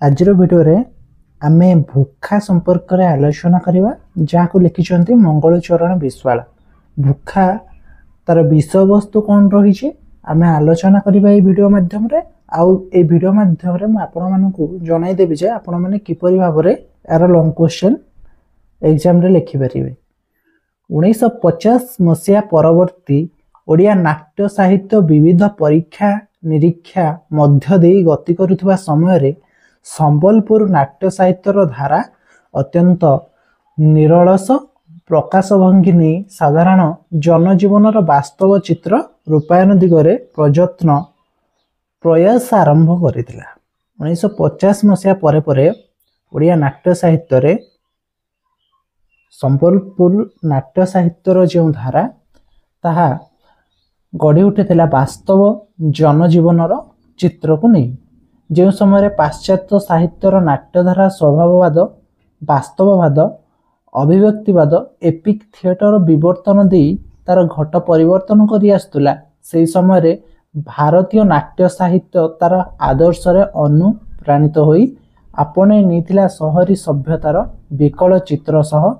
आजर video रे आमे भूखा संपर्क रे आलोचना करिवा जाको लिखिछंती मंगलचरण विश्वाल। भूखा तार विषय वस्तु कौन रही छे आमे आलोचना करिवा ए वीडियो माध्यम रे। आउ ए वीडियो माध्यम रे म आपण मानकु जणाई देबी जे आपण माने किपरि भाबरे यार लॉन्ग क्वेश्चन एग्जाम रे लिखि परिबे। 1950 मसिया परवर्ती ओडिया नाट्य साहित्य विविध परीक्षा निरीक्षा मध्य देई गति करुवा समय रे संबलपुर नाट्य साहित्यर धारा अत्यंत निरलस प्रकाश भंगी नहीं साधारण जनजीवन वास्तव चित्र रूपायन दिगरे प्रयास आरंभ करथिला। 1950 मसिया परे परे ओडिया नाट्य साहित्य रे संबलपुर नाट्य साहित्यर जो धारा ताहा गढ़ी उठिथिला वास्तव जनजीवनर चित्र को नहीं। जो समय पाश्चात्य साहित्यर नाट्यधारा स्वभाववाद वास्तववाद अभिव्यक्तिवाद एपिक थिएटर विवर्तन दे तार घट परिवर्तन करी आसुला से समय भारतीय नाट्य साहित्य तार आदर्श रे अनुप्राणित होई आपणे नीथिला शहरी सभ्यतार विकल चित्र सह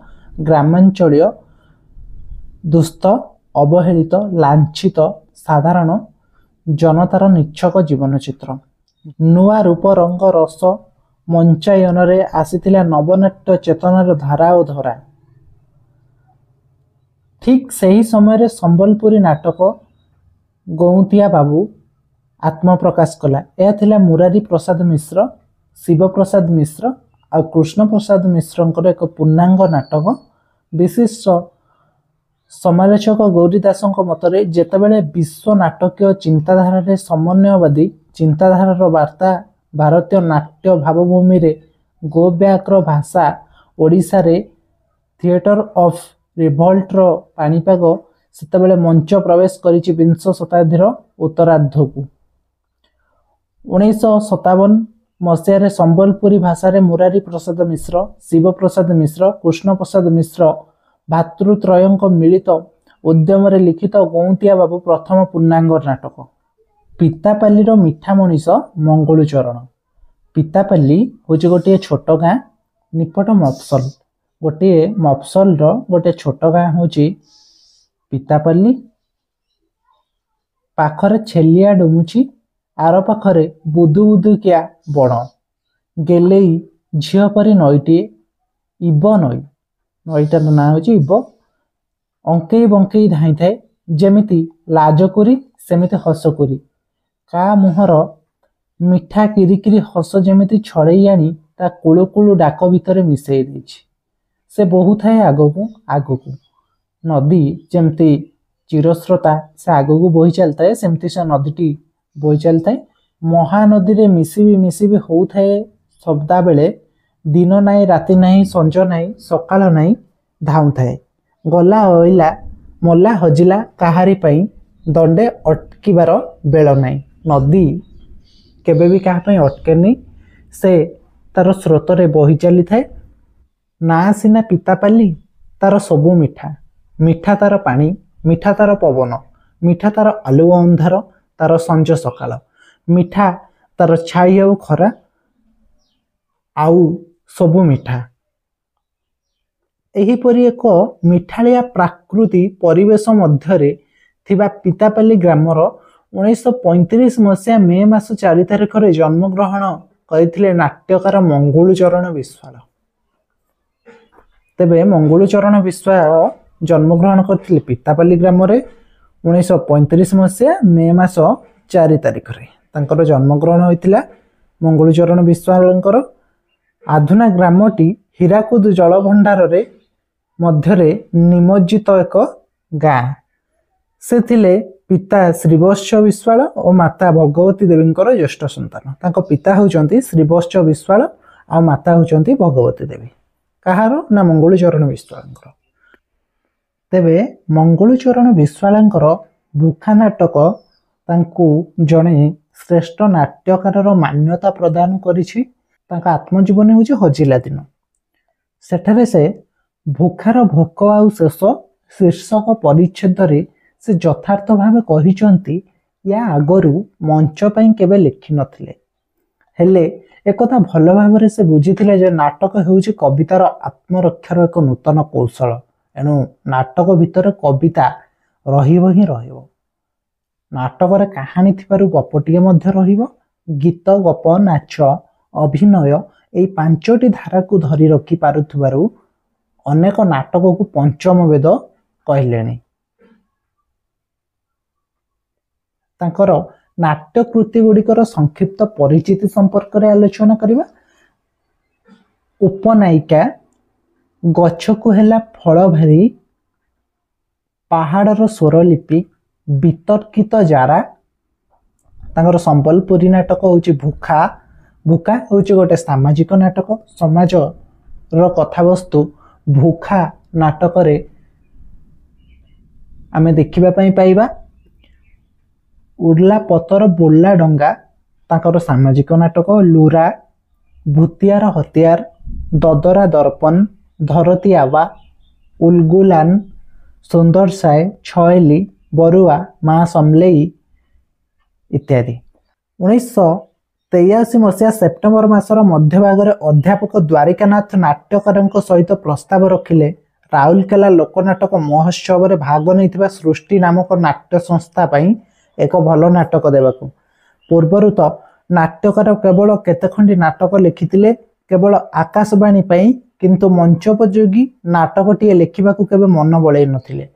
ग्रामांचलीय दुस्थ अवहेलित लांछित साधारण जनतार निच्छक जीवन चित्र नुआ रूप रंग रस मंचायन रे आसीथिला नवनाट्य चेतनार धारा और धरा। ठीक सही समय संबलपुरी नाटक गौंतिया बाबू आत्मप्रकाश कला। यह थिला मुरारी प्रसाद मिश्र शिव प्रसाद मिश्र और कृष्ण प्रसाद मिश्र एक पूर्णांग नाटक। विशिष्ट समालोचक गौरीदास मतरे जेतेबेले विश्व नाटकीय चिंताधारा रे समन्वयवादी चिंताधारार वार्ता भारतीय नाट्य भावभूमि रे गो व्याघ्र भाषा ओडिशा रे थिएटर ऑफ रिवोल्ट रो पाणीपाग सेतेबेले मंच प्रवेश करिछि विंश शताब्दीर उत्तरार्ध को। 1957 मसिया संबलपुरी भाषा रे मुरारी प्रसाद मिश्र शिव प्रसाद मिश्र कृष्ण प्रसाद मिश्र भातृत्रयंक मिलित उद्यम रे लिखित गौंतिया बाबू प्रथम पूर्णांग नाटक। पितापाल्लीर मिठा मनीष मंगलचरण। पितापाल्ली होची गोटे छोट गाँ निपट मफसल गोटे मफसल रो गोटे छोट गाँ होची पितापाल्ली। पाखरे छेलिया डुमुची आर पाखरे बुदु बुदुकिया बण गेलेई झियो परी नईटी इब नई नईटार ना होची इब अंकेई बंकेई धाई थाए जेमिति लाजकुरी सेमिति हसकुरी का मुहर मिठा किरिकिरी हस जेमिति छड़ई आनी ता कुलु कुलु डाक भितर मिसई देछि। से बहु थाए आगकू आगकू नदी जेमती चिरस्रोता से आगकू बोही चलता सेमती से नदीटी बोही चलता महानदी रे मिसिबी हो थाए शब्दा बेले दिन नाई राति नाई संज नाई सकाळ नाई धाउ थाए गला ओइला मल्ला हजिला काहारी पाई दंडे अटकिबार बेल नाई। नदी केबे भी कहा पाई अटकेनी से तार स्रोत रे बही चली थाए। ना सिना पितापाल्ली तार सबु मिठा मिठा तार पानी मिठा तार पवन मिठा तार आलुओ अंधार तार संज सकाळ मिठा तार छाई आउ खरा आउ सबु मिठा। एहीपरि एक मिठालिया प्राकृति परिवेश मध्यरे थिबा पितापाल्ली ग्रामर 1935 मसिया मे मास 4 तारिख रे जन्मग्रहण करथिले नाट्यकार मंगलचरण विश्वाल। तेबे मंगलचरण विश्वाल जन्मग्रहण करथिले पितापाल्ली ग्राम रे 1935 मसिया मे मास 4 तारिख रे तांकर जन्मग्रहण होइतिला मंगलचरण विश्वालंकर। आधुना ग्रामटी हीराकुद जलभंडार रे मध्यरे निमज्जित एक गाँ। से थिले पिता श्रीवत्स विश्वाल और माता भगवती देवींकर ज्येष्ठ संतान। तांको पिता होउचंती श्रीवत्स विश्वाल और माता होउचंती भगवती देवी। कहार ना मंगलचरण विश्वालंकर। तेबे मंगलचरण विश्वालंकर भूखा नाटक तांको जणे श्रेष्ठ नाट्यकार मान्यता प्रदान करिछि। तांका आत्मजीवन होउछि हजिला दिन। सेठारे से भूखार भोक आउ शेष शीर्षक परिच्छेद रे से यथार्थ भावे कहिचंती या आगरू मंच पई केबे लिखि नथिले हेले एकथा भल भाव से बुझीथिले जे नाटक हेउची कवितार आत्मरक्षार एक नूतन कौशल। एणु नाटक भितर कविता रहिबो ही रहिबो। नाटक रे कहानी थिबारु गपटिए मध्य रहिबो। गीत गप नाच अभिनय एई पांचटी धारा को धरी रखि पारुथिबारु अनेक नाटक को पंचम वेद कहलेनी। तांकर नाट्य कृति गुड़िकर संक्षिप्त परिचिति संपर्क रे आलोचना करिबा। उपनायिका गछ को हेला फल भारी पहाड़र स्वरलिपि वितर्कित जारा। तांकर संबलपुरी नाटक होची भूखा। भूखा होची गोटे सामाजिक नाटक। समाज रो कथावस्तु भूखा नाटक रे आमे देखिबा पई पाइबा। उड़ला पतर बोला डंगा तांकर सामाजिक नाटक। लूरा भूतियार हथियार ददरा दर्पण धरती आवा उलगुलान सुंदर साय छयली बरुआ माँ समलेई इत्यादि। 1983 मसीहा सेप्टेम्बर मासर मध्यभाग अध्यापक द्वारिकानाथ नाट्यकार सहित प्रस्ताव रखिले राउरकेला लोकनाटक महोत्सव में भाग नहीं सृष्टि नामक नाट्य संस्था पई एक भल नाटक देवाकू। पूर्वर तो नाट्यकार केवल केतेखंडी नाटक लिखिथिले केवल आकाशवाणी पई, किंतु मंचोपयोगी नाटकटीए लिखिबाकू केबे मन बळै नथिले।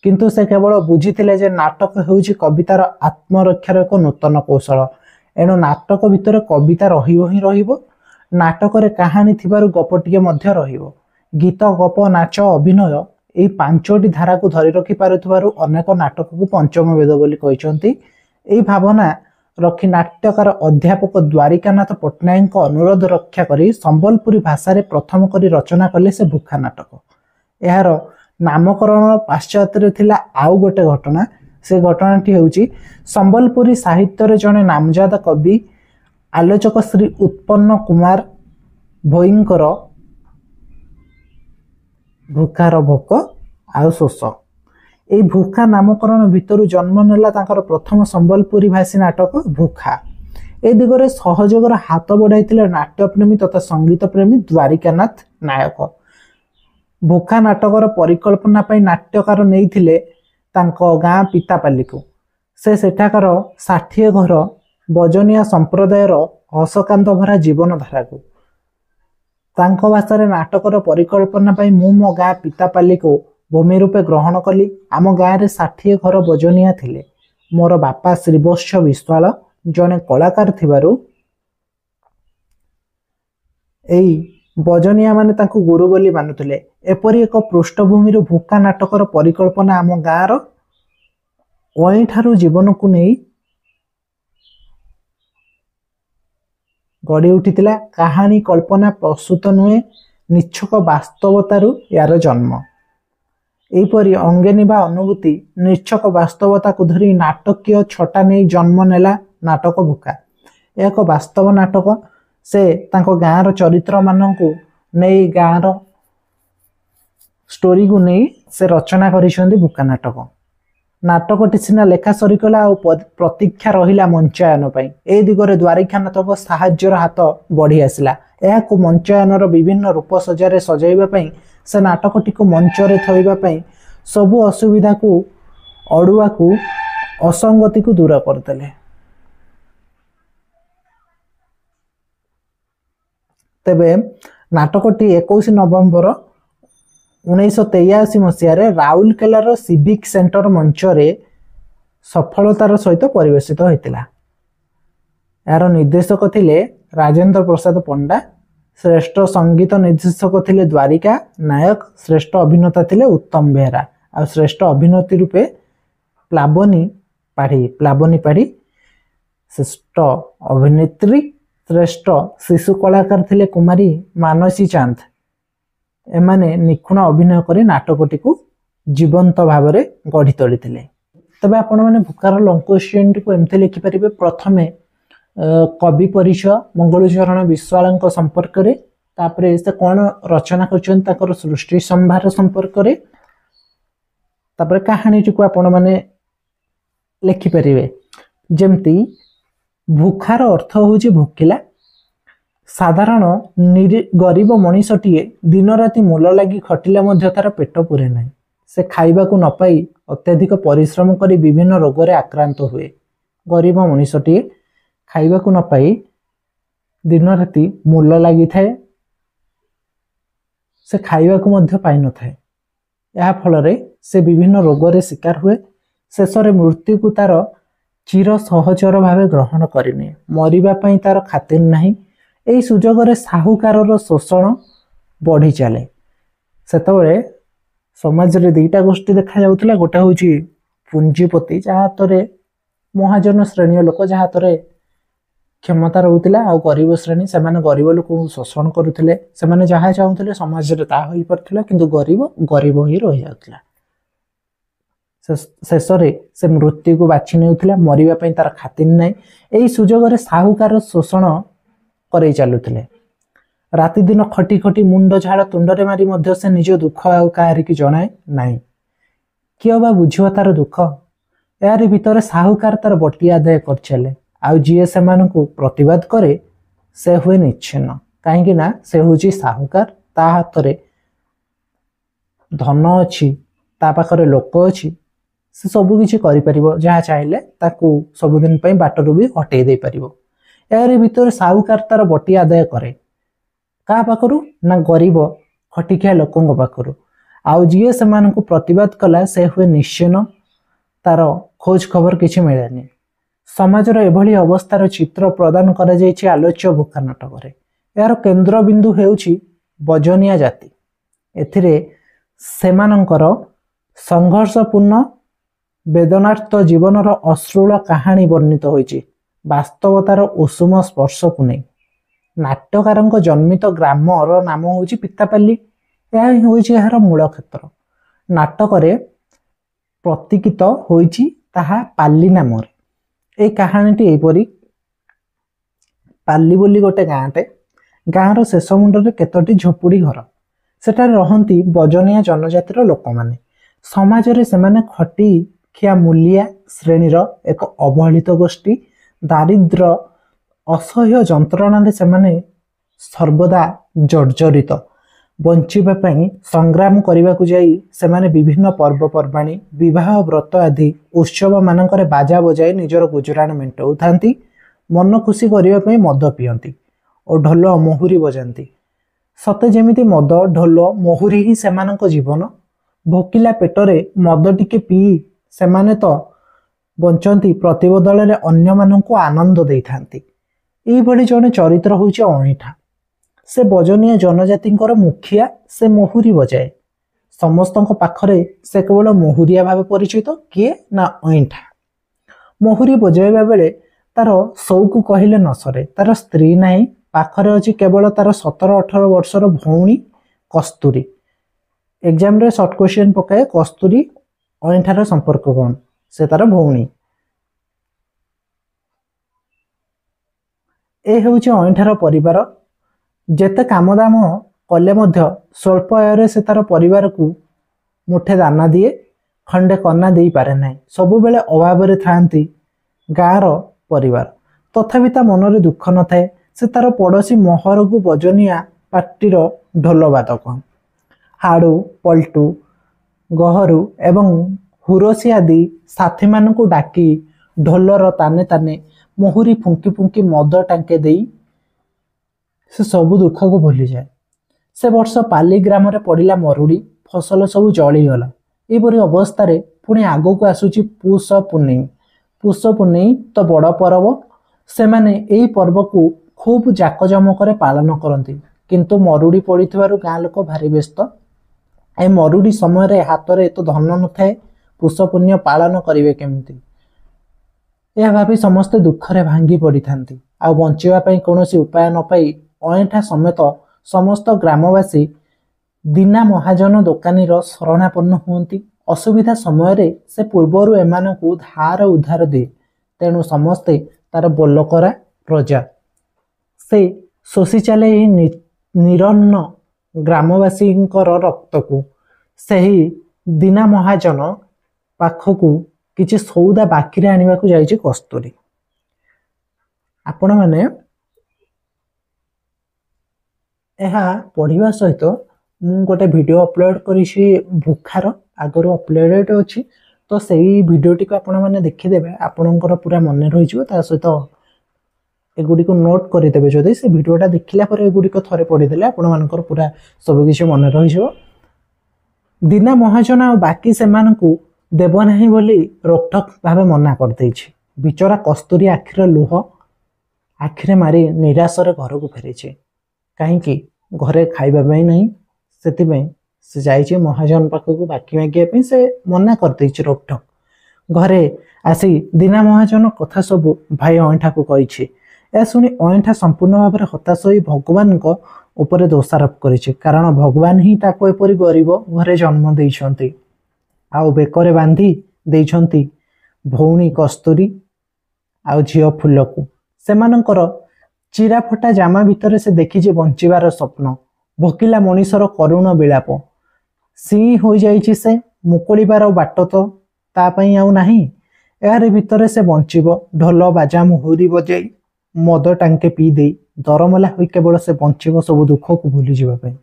किंतु से केवल बुझीथिले जे नाटक हेउची कवितार आत्मरक्षार एक नूतन कौशल। एणु नाटक भितर कविता रहिबो ही रहिबो। नाटक रे कहानी थिबारु गपटिए मध्य रहिबो। गीत गप नाच अभिनय एई पांचटी धारा को धरी रखि पारुथिबारु अनेक नाटक को पंचम वेद बोली कहिसंती। एई भावना रखि नाट्यकार अध्यापक द्वारिकानाथ पट्टनायक अनुरोध रक्षा करी संबलपुरी भाषा रे प्रथम करी रचना कले से भूखा नाटक। यार नामकरण पाश्चात्य थिला आउ गोटे घटना। से घटनाटी हेउची संबलपुरी साहित्य रे जने नामजादा कवि आलोचक श्री उत्पन्न कुमार भोईंकर भूखार भोक आउ शोष ए भूखा नामकरण भितर जन्म नेला तांकर प्रथम संबलपुरी भाषी नाटक भूखा। ए दिगरे सहयोगर हाथ बढ़ाई नाट्यप्रेमी तथा संगीत प्रेमी द्वारिकानाथ नायक। भूखा नाटकर परिकल्पना पाई नाट्यकार नहीं गाँ पितापाली को। से सेठाकर 60 घर बजनिया संप्रदायर हसकांत भरा जीवन धारा को तांको भाषा नाटकर परिकल्पना पाई मु मो गाँ पितापाली को भूमि रूपे ग्रहण कली। आम गाँव में 60 घर बजनिया थिले। मोर बापा श्रीवत्स विश्वाल जने कलाकार थिबारु एई बजनिया माने तांको गुरु बोली मानुथिले। एपरी एक पृष्ठभूमि भूखा नाटकर परिकल्पना आम गाँव अईठारू जीवन को नहीं गढ़ी उठितिला। कहानी कल्पना प्रस्तुत नुहे निच्छक वास्तवतारू यार जन्म। एपरी अंगेनी बा अनुभूति निच्छक वास्तवता को धरी नाटकीय छटा नहीं जन्म नेला नाटक भूखा। एक वास्तव नाटक। से तांको गाँव चरित्र मानू नहीं गाँव स्टोरी को नहीं से रचना करिसेंती भूखा नाटक। नाटकटी सिना लेखा सरीकला आ प्रतीक्षा रहिला मंचायन पई। ए दिगरे द्वारिकानाथक साहाय्यर हाथ बढ़ी आसिला। एहाकु मंचायनर विभिन्न रूप सजारे सजाइबा पई से नाटकटी को मंचरे थइबा पई सबु असुविधा को अड़ुआ को असंगति को दूर करदेले। तेबे नाटकटी 21 नवंबर 1983 मसीह राउरकेलार सिविक सेंटर मंचरे सफलतार सहित परिवेशित होता। यार निर्देशक थिले राजेंद्र प्रसाद पंडा। श्रेष्ठ संगीत निर्देशक थिले द्वारिका नायक। श्रेष्ठ अभिनेता थिले उत्तम बेहरा और श्रेष्ठ अभिनेत्री रूपे प्लाबनी पाढ़ी। श्रेष्ठ अभिनेत्री श्रेष्ठ शिशु कलाकार थिले कुमारी मानसी चांद। एमाने निखुण अभिनय कर नाटकटी को जीवंत भाव में गढ़ी तोली। तबे आपण माने भूखार लंग क्वेश्चन को एमती लिखिपारे। प्रथमे कवि परिचय मंगलचरण विश्वाल संपर्क रे, तापरे से कौन रचना कर सृष्टि संभार संपर्क रे, तापरे कहानी को आपण माने लिखिपारे। जेमती भूखार अर्थ होची भोकिला। साधारण गरीब मनीषटीए दिन राति मूल लगी खटिले मध्य तार पेट पुरे नहीं। से खाइबाकू न पाई अत्यधिक परिश्रम करी विभिन्न रोग रे आक्रांत हुए। गरीब मनीषटीए खाइबाकू न पाई दिन राति मूल लगी थाए, से खाइबाकू मध्य पाई न थाए। या फल से विभिन्न रोग रे शिकार हुए। शेष रे मृत्यु को तार चिर सहचर भाव ग्रहण करने। मरिबा पई तार खातिर नहीं। एई सुजोग रे साहुकार शोषण बढ़ी चले। सेतबेले समाज रे दुईटा गोष्ठी देखा जाउतला। गोटे होची पुंजीपति जहाँ हाथ महाजन श्रेणी लोक जहाँ हाथ क्षमता रोला, आ गरीब श्रेणी से गरीब लोक शोषण करुले। से जहाँ चाहूले समाज रे ता होई परथिला, किंतु गरीब गरीब ही रही जाउतला। शेष से मृत्यु को बाछि नेउथिला। मरिबा पई तार खातिर नहीं। एई सुजोग रे साहुकार शोषण करे चलुथिले। राति दिन खटी खटी मुंड झाड़ तुंडरे मारी मध्य से निज दुख आ काहारी की जणाए नहीं। किए बा बुझिव तार दुख। यार भितर साहुकार तार बटी आदाय कर चले। आउ जीए से प्रतिवाद करे से हुए निच्छिन्न। कहीं ना से हूँ साहुकार। ता हाथ रे धन अच्छी, ता पाखरे लोक अच्छी, से सबु किछि करि परिबो। जहाँ चाहिले ताकू सबुदिन पई बाटरू भी हटेई दे परिबो। यार भितर साहुकार तार बटी आदाय करे का पाखरु ना गरीब खटिखिया लोकों पाखरु। आउ जीए से प्रतिवाद कला से हुए निश्चिन्न। तार खोज खबर किछि मिलेनी। समाजर एभली अवस्थार चित्र प्रदान करा जायछि आलोच्य भूखा नाटक। यार केन्द्र बिंदु हेउछि बजनिया जाति। एथिरे सेमानंकर संघर्षपूर्ण वेदनार्थ जीवनर अश्रुल कहानी वर्णित होइछि, वास्तवतार उषुम स्पर्श को नहीं। नाट्यकार जन्मित ग्रामर नाम हूँ पितापाली। यह हूँ मूल क्षेत्र। नाटक प्रतीकित होइछि ताहा पाली नाम। ए कहानीटी एपरी। पाली बोली गोटे गाँटे। गाँर शेष मुंडे केतोटी झोपुड़ी घर। सेठारे रहंती बजनिया जनजातिर लोक माने। समाज रे सेमाने खटी खिया मूलिया श्रेणीर एक अवहेलित गोष्ठी। दारिद्र असह्य जंत्रणा से सर्वदा जर्जरित। बंचिबा पई संग्राम करने को जाई सेमाने विभिन्न पर्वपर्वाणी, विवाह, व्रत आदि उत्सव मानकरे बाजा बजाई निजर गुजराण मेंटाउथांती। मन खुशी करने पई मद पियंती और ढोल मोहुरी बजांती। सते जेमिति मद ढोल मोहुरी ही सेमानक जीवन। भोकिला पेटरे मद टिके पी सेमाने तो बंचंती, प्रतिबदल में अन्य मानक आनंद देइथांती। एई भली जने चरित्र होउछि अणिठा। से बजनिया जनजाति मुखिया। से मोहुरी बजाए। समस्तों पाखरे से केवल मोहुरिया भाव परिचित। किए ना अईठा। मोहुरी बजाइबा बेले तार सौकु कहले न सरे। तार स्त्री नहीं, पाखरे अछि केवल तार 17-18 वर्षर भौणी कस्तूरी। एग्जाम रे शॉर्ट क्वेश्चन पकाए कस्तूरी अईठार संपर्क कौन? से तार भौणी। ए हेउछि अईठार परिवार। जेते काम दाम कले मध्य स्वल्प आय से तार परिवार को मुठे दाना दिए, खंडे कन्ना दे पारे नहीं। सबु बेले अभाव रे थांती गाँर परिवार। तथापि ता मनरे दुख न थाए। से तार पड़ोसी महर को बजनिया पार्टीर ढोलवादक हाड़ू, पल्टू, गहरू एवं हुरोसी आदि साथी मान को डाकी ढोलर ताने ताने मोहुरी फुंकी फुंकी मद टांके देई से सबु दुख को भूली जाए। से वर्ष पाली ग्राम रे पड़िला मरुड़ी। फसल सबु जलीगला। एपरी अवस्था पुणी आगो को आसुची पुष पुन्नेई। पुष पुन्नेई तो बड़ पर्व। से माने एई पर्व को खूब जाकजमक पालन करती। किंतु मरुड़ी पड़िथिबारु गाँ लोक भारी व्यस्त। ए मरुड़ी समय हाथ में तो धन न थाए। पुष पुण्य पालन करेंगे केमिति? यह भावी समस्ते दुखरे भांगी पड़ी थांती। आ बंचिबा कौनसी उपाय न पाई अईठा समेत समस्त ग्रामवासी दीना महाजन दोकानीर शरणापन्न हुंती। असुविधा समय से पूर्वर एमानकु धार उधार दे। तेणु समस्ते तार बोलकरा प्रजा। से शोषी चले निरन्न ग्रामवासी रक्त को। सही दीना महाजन पाखकु किछि सौदा बाकी आनिबा को जाइछि कस्तूरी। आपण माने ଏହା ପढ़िବା ସହିତ ମୁଁ ଗୋଟେ ଭିडिଓ ଅପଲୋड କରିଛି ଭୁଖାର, ଆଗରୁ ଅପଲୋଡେड ଅଛି, ତ ସେଇ ଭିडिଓଟିକୁ ଆପଣମାନେ ଦେଖିଦେବେ, ଆପଣଙ୍କର ପୁରା ମନେ ରହିଯିବ। ତା ସହିତ ଏଗୁଡ଼ିକୁ ନୋଟ୍ କରିଦେବେ। ଯଦି ସେ ଭିଡ଼ିଓଟା ଦେଖିଲା ପରେ ଏଗୁଡ଼ିକ ଥରେ ପଢ଼ିଦେଲେ ଆପଣମାନଙ୍କର ପୁରା ସବୁକିଛି ମନେ ରହିଯିବ। ଦୀନା ମହାଜନ ଆଉ ବାକି ସେମାନଙ୍କୁ ଦେବ ନାହିଁ ବୋଲି ରୋକଠୋକ ଭାବେ ମନା କରିଦେଇଛି। ବିଚରା କସ୍ତୁରୀ ଆଖିର ଲୁହ ଆଖିରେ ମାରି ନିରାଶରେ ଘରକୁ ଫେରିଛି। କାହିଁକି? ଘରେ ଖାଇବା ପାଇଁ ନାହିଁ, ସେଥିପାଇଁ ସେ ଯାଇଛି ମହାଜନ ପାଖକୁ ବାକି ମାଗିବା ପାଇଁ। ସେ ମନା କରିଦେଇଛି ରୋକଠୋକ। ଘରେ ଆସି ଦୀନା ମହାଜନ କଥା ସବୁ ଭାଇ ଅଇଁଠାକୁ କହିଛି। ଏହା ଶୁଣି ଅଇଁଠା ସମ୍ପୂର୍ଣ୍ଣ ଭାବରେ ହତାଶ ହୋଇ ଭଗବାନଙ୍କ ଉପରେ ଦୋଷାରୋପ କରିଛି। କାରଣ ଭଗବାନ ହିଁ ତାକୁ ଏପରି ଗରିବ ଘରେ ଜନ୍ମ ଦେଇଛନ୍ତି ଆଉ ବେକରେ ବାନ୍ଧି ଦେଇଛନ୍ତି ଭଉଣୀ କସ୍ତୁରୀ ଆଉ ଝିଅ ଫୁଲକୁ। ସେମାନଙ୍କର ଚିରା ଫଟା ଜାମା ଭିତରେ ସେ ଦେଖିଛି ବଞ୍ଚିବାର ସ୍ୱପ୍ନ, ଭୋକିଲା ମଣିଷର କରୁଣ ବିଳାପ। ସିଇଁ ହୋଇଯାଇଛି ସେ, ମୁକୁଳିବାର ବାଟ ତ ତା ପାଇଁ ଆଉ ନାହିଁ। ଏହାରି ଭିତରେ ସେ ବଞ୍ଚିବ ଢୋଲ ବାଜା ମୁହୁରି ବଜାଇ, ମଦ ଟାଙ୍କେ ପିଇ ଦେଇ। ଦରମଲା ହୋଇ କେବଳ ସେ ବଞ୍ଚିବ ସବୁ ଦୁଃଖକୁ ଭୁଲିଯିବା ପାଇଁ।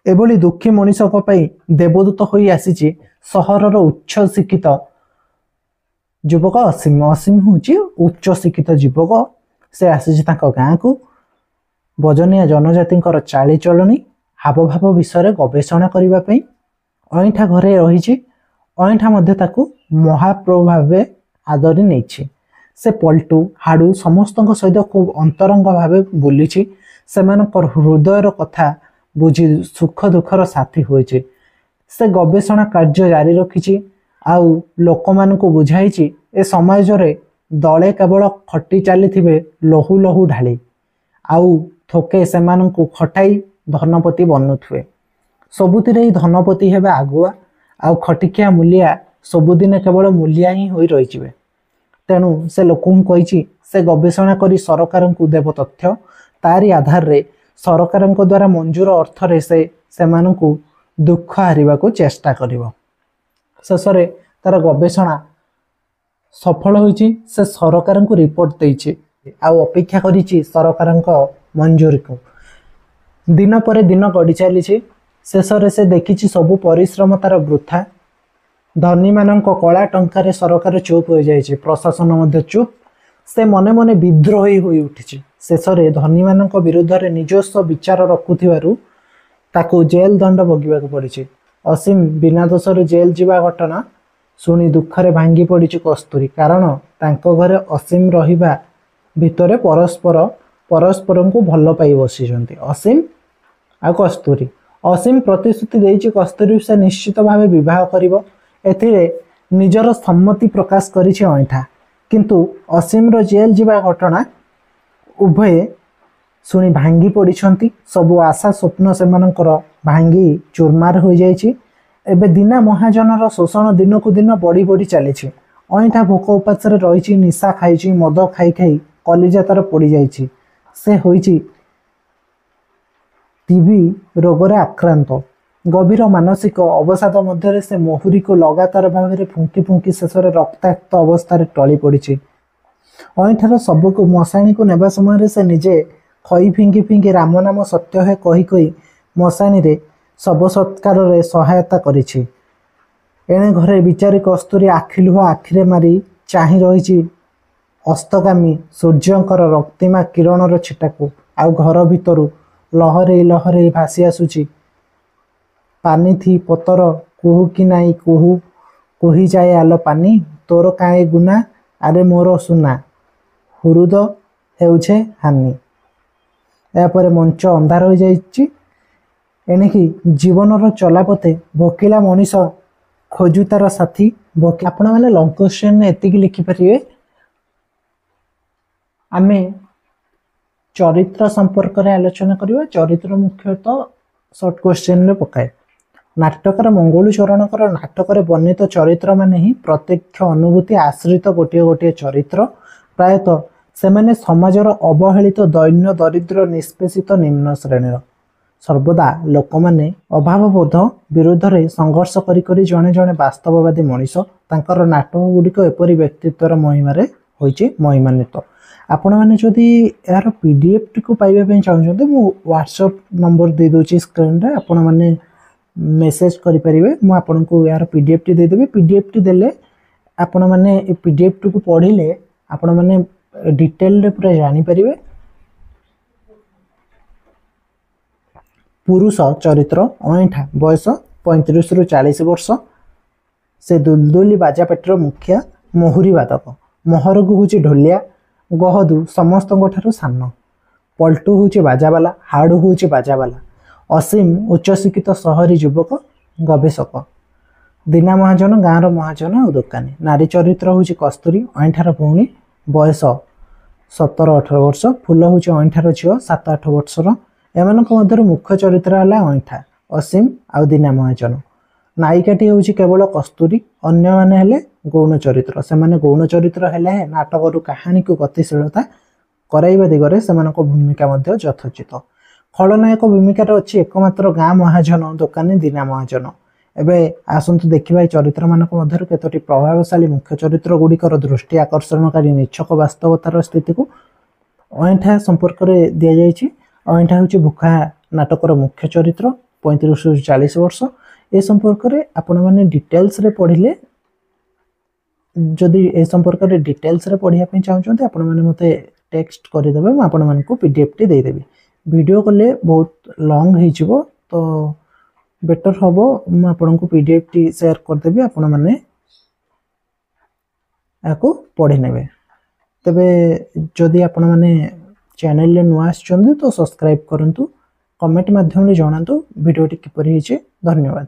ଏଭଳି ଦୁଃଖୀ ମଣିଷଙ୍କ ପାଇଁ ଦେବଦୂତ ହୋଇ ଆସିଛି ସହରର ଉଚ୍ଚ ଶିକ୍ଷିତ ଯୁବକ ଅସୀମ। ଅସୀମ ହେଉଛି ଉଚ୍ଚ ଶିକ୍ଷିତ ଯୁବକ। ସେ ଆସିଛି ତାଙ୍କ ଗାଁକୁ ବଜନିଆ ଜନଜାତିଙ୍କର ଚାଳିଚଳଣି ହାବଭାବ ବିଷୟରେ ଗବେଷଣା କରିବା ପାଇଁ। ଅଇଁଠା ଘରେ ରହିଛି। ଅଇଁଠା ମଧ୍ୟ ତାକୁ ମହାପ୍ରଭୁ ଭାବେ ଆଦରି ନେଇଛି। ସେ ପଲ୍ଟୁ ହାଡ଼ୁ ସମସ୍ତଙ୍କ ସହିତ ଖୁବ୍ ଅନ୍ତରଙ୍ଗ ଭାବେ ବୁଲିଛି। ସେମାନଙ୍କର ହୃଦୟର କଥା ବୁଝି ସୁଖ ଦୁଃଖର ସାଥୀ ହୋଇଛି। ସେ ଗବେଷଣା କାର୍ଯ୍ୟ ଜାରି ରଖିଛି ଆଉ ଲୋକମାନଙ୍କୁ ବୁଝାଇଛି ଏ ସମାଜରେ ଦଳେ କେବଳ ଖଟି ଚାଲିଥିବେ ଲହୁ ଲହୁ ଢାଳି, ଆଉ ଥୋକେ ସେମାନଙ୍କୁ ଖଟାଇ ଧନପତି ବନୁଥିବେ। ସବୁଥିରେ ଏଇ ଧନପତି ହେବେ ଆଗୁଆ, ଆଉ ଖଟିଖିଆ ମୂଲିଆ ସବୁଦିନେ କେବଳ ମୂଲିଆ ହିଁ ହୋଇ ରହିଯିବେ। ତେଣୁ ସେ ଲୋକଙ୍କୁ କହିଛି ସେ ଗବେଷଣା କରି ସରକାରଙ୍କୁ ଦେବ ତଥ୍ୟ। ତାରି ଆଧାରରେ ସରକାରଙ୍କ ଦ୍ୱାରା ମଞ୍ଜୁର ଅର୍ଥରେ ସେ ସେମାନଙ୍କୁ ଦୁଃଖ ହାରିବାକୁ ଚେଷ୍ଟା କରିବ। ଶେଷରେ ତାର ଗବେଷଣା ସଫଳ ହୋଇଛି। ସେ ସରକାରଙ୍କୁ ରିପୋର୍ଟ ଦେଇଛି ଆଉ ଅପେକ୍ଷା କରିଛି ସରକାରଙ୍କ ମଞ୍ଜୁରୀକୁ। ଦିନ ପରେ ଦିନ ଗଡ଼ି ଚାଲିଛି। ଶେଷରେ ସେ ଦେଖିଛି ସବୁ ପରିଶ୍ରମ ତାର ବୃଥା। ଧନୀମାନଙ୍କ କଳା ଟଙ୍କାରେ ସରକାର ଚୁପ୍ ହୋଇଯାଇଛି, ପ୍ରଶାସନ ମଧ୍ୟ ଚୁପ୍। ସେ ମନେ ମନେ ବିଦ୍ରୋହୀ ହୋଇ ଉଠିଛି। ଶେଷରେ ଧନୀମାନଙ୍କ ବିରୁଦ୍ଧରେ ନିଜସ୍ୱ ବିଚାର ରଖୁଥିବାରୁ ତାକୁ ଜେଲ ଦଣ୍ଡ ଭୋଗିବାକୁ ପଡ଼ିଛି। ଅସୀମ ବିନା ଦୋଷରେ ଜେଲ ଯିବା ଘଟଣା ଶୁଣି ଦୁଃଖରେ ଭାଙ୍ଗି ପଡ଼ିଛି କସ୍ତୁରୀ। କାରଣ ତାଙ୍କ ଘରେ ଅସୀମ ରହିବା ଭିତରେ ପରସ୍ପରଙ୍କୁ ଭଲ ପାଇ ବସିଛନ୍ତି ଅସୀମ ଆଉ କସ୍ତୁରୀ। ଅସୀମ ପ୍ରତିଶ୍ରୁତି ଦେଇଛି କସ୍ତୁରୀ ସେ ନିଶ୍ଚିତ ଭାବେ ବିବାହ କରିବ। ଏଥିରେ ନିଜର ସମ୍ମତି ପ୍ରକାଶ କରିଛି ଅଇଁଠା। କିନ୍ତୁ ଅସୀମର ଜେଲ ଯିବା ଘଟଣା ଉଭୟେ ଶୁଣି ଭାଙ୍ଗି ପଡ଼ିଛନ୍ତି। ସବୁ ଆଶା ସ୍ୱପ୍ନ ସେମାନଙ୍କର ଭାଙ୍ଗି ଚୁରମାର ହୋଇଯାଇଛି। ଏବେ ଦୀନା ମହାଜନର ଶୋଷଣ ଦିନକୁ ଦିନ ବଢ଼ି ବଢ଼ି ଚାଲିଛି। ଅଇଁଠା ଭୋକ ଉପାସରେ ରହିଛି, ନିଶା ଖାଇଛି, ମଦ ଖାଇ ଖାଇ କଲିଜା ତାର ପୋଡ଼ିଯାଇଛି। ସେ ହୋଇଛି ଟିବି ରୋଗରେ ଆକ୍ରାନ୍ତ। ଗଭୀର ମାନସିକ ଅବସାଦ ମଧ୍ୟରେ ସେ ମହୁରୀକୁ ଲଗାତାର ଭାବରେ ଫୁଙ୍କି ଫୁଙ୍କି ଶେଷରେ ରକ୍ତାକ୍ତ ଅବସ୍ଥାରେ ଟଳି ପଡ଼ିଛି। ଅଇଁଠାର ଶବକୁ ମଶାଣିକୁ ନେବା ସମୟରେ ସେ ନିଜେ ଖଇ ଫିଙ୍ଗି ଫିଙ୍ଗି ରାମନାମ ସତ୍ୟ ହେ କହି କହି ମଶାଣିରେ ଶବ ସତ୍କାରରେ ସହାୟତା କରିଛି। ଏଣେ ଘରେ ବିଚାରୀ କସ୍ତୁରୀ ଆଖିଲୁହ ଆଖିରେ ମାରି ଚାହିଁ ରହିଛି ଅସ୍ତଗାମୀ ସୂର୍ଯ୍ୟଙ୍କର ରକ୍ତିମା କିରଣର ଛିଟାକୁ। ଆଉ ଘର ଭିତରୁ ଲହରେଇ ଲହରେଇ ଭାସି ଆସୁଛି ପାନିଥି ପତର କୁହୁ କି ନାଇଁ କୁହୁ କୁହି ଯାଏ ଆଲୋ ପାନି, ତୋର କାଏ ଗୁନା ଆରେ ମୋର ସୁନା, ହୁରୁଦ ହେଉଛେ ହାନି। ଏହାପରେ ମଞ୍ଚ ଅନ୍ଧାର ହୋଇଯାଇଛି। ଏଣିକି ଜୀବନର ଚଲାପଥେ ଭୋକିଲା ମଣିଷ ଖୋଜୁ ତାର ସାଥୀ। ଆପଣମାନେ ଲଙ୍ଗ କ୍ୱେଶ୍ଚନରେ ଏତିକି ଲେଖିପାରିବେ। ଆମେ ଚରିତ୍ର ସମ୍ପର୍କରେ ଆଲୋଚନା କରିବା। ଚରିତ୍ର ମୁଖ୍ୟତଃ ସର୍ଟ କ୍ୱେଶ୍ଚନରେ ପକାଏ। ନାଟକର ମଙ୍ଗୁଳୁ ଚରଣଙ୍କର ନାଟକରେ ବର୍ଣ୍ଣିତ ଚରିତ୍ରମାନେ ହିଁ ପ୍ରତ୍ୟକ୍ଷ ଅନୁଭୂତି ଆଶ୍ରିତ ଗୋଟିଏ ଗୋଟିଏ ଚରିତ୍ର। ପ୍ରାୟତଃ ସେମାନେ ସମାଜର ଅବହେଳିତ ଦୈନ୍ୟ ଦରିଦ୍ର ନିଷ୍ପେଷିତ ନିମ୍ନ ଶ୍ରେଣୀର। ସର୍ବଦା ଲୋକମାନେ ଅଭାବବୋଧ ବିରୁଦ୍ଧରେ ସଂଘର୍ଷ କରି କରି ଜଣେ ଜଣେ ବାସ୍ତବବାଦୀ ମଣିଷ। ତାଙ୍କର ନାଟକ ଗୁଡ଼ିକ ଏପରି ବ୍ୟକ୍ତିତ୍ୱର ମହିମାରେ होइचे महिमान्वित। आपण माने जदि यार पीडीएफ टी को पाइबा पे चाहछन्ते मु व्हाट्सएप नंबर दे दोची स्क्रीन रे आपण माने मेसेज करि परिबे मु आपण को यार पीडीएफ टी दे देबे। पीडीएफ टी देले आपण माने पीडीएफ टी को पढिले आपण माने डिटेल रे पूरा जानि परिबे। पुरुष चरित्र अइठा बयस 35 रु 40 वर्ष से दुलदुली बाजा पेटर मुखिया मोहुरी बादक महरगु होची ढोलिया गहदु समस्त ठारू सान पल्टू होची बाजावाला हाड़ू होची बाजावाला असीम उच्च शिक्षित शहरी युवक गवेषक दीना महाजन गाँवर महाजन और दोकानी नारी चरित्र होची कस्तूरी अइठार भौणी बयस 17-18 वर्ष फूल होची अइठार झील 7-8 वर्षर एमानक मध्य मुख्य चरित्र है अइठा असीम आउ दीना महाजन नायिकाटी होची केवल कस्तूरी अन्य माने हेले गौण चरित्र से माने गौण चरित्र हेले नाटक कहानी को गतिशीलता कराइबा दिगरे सेमानक भूमिका मध्य यथोचित खलनायक भूमिकार अच्छी एकमात्र गाँ महाजन दोकानी दीना महाजन एबे आसंतु देखिबा चरित्र मानक मध्य केतोटी प्रभावशाली मुख्य चरित्र गुड़िकर दृष्टि आकर्षणकारी निच्छक वास्तवतार स्थिति को अइठा संपर्क में दि जाइछि। अइठा होची भूखा नाटकर मुख्य चरित्र 35 रु 40 वर्ष ए संपर्क में आपण माने डिटेल्स रे पढ़िले जदि ए संपर्क में डिटेल्स रे पढ़िया पे चाहछन्ते आपण माने मते टेक्स्ट कर देबे म आपण मान को पीडीएफ टी दे देबी। वीडियो कले बहुत लॉन्ग हे जिवो तो बेटर हबो म आपण को पीडीएफ टी शेयर कर देबी आपण माने आको पढ़ी नेबे। तबे जदि आपण माने चैनल ले नुआ आछन्ते तो सब्सक्राइब करंतु कमेंट माध्यम रे जणांतु वीडियो टी किपरि हिचे। धन्यवाद।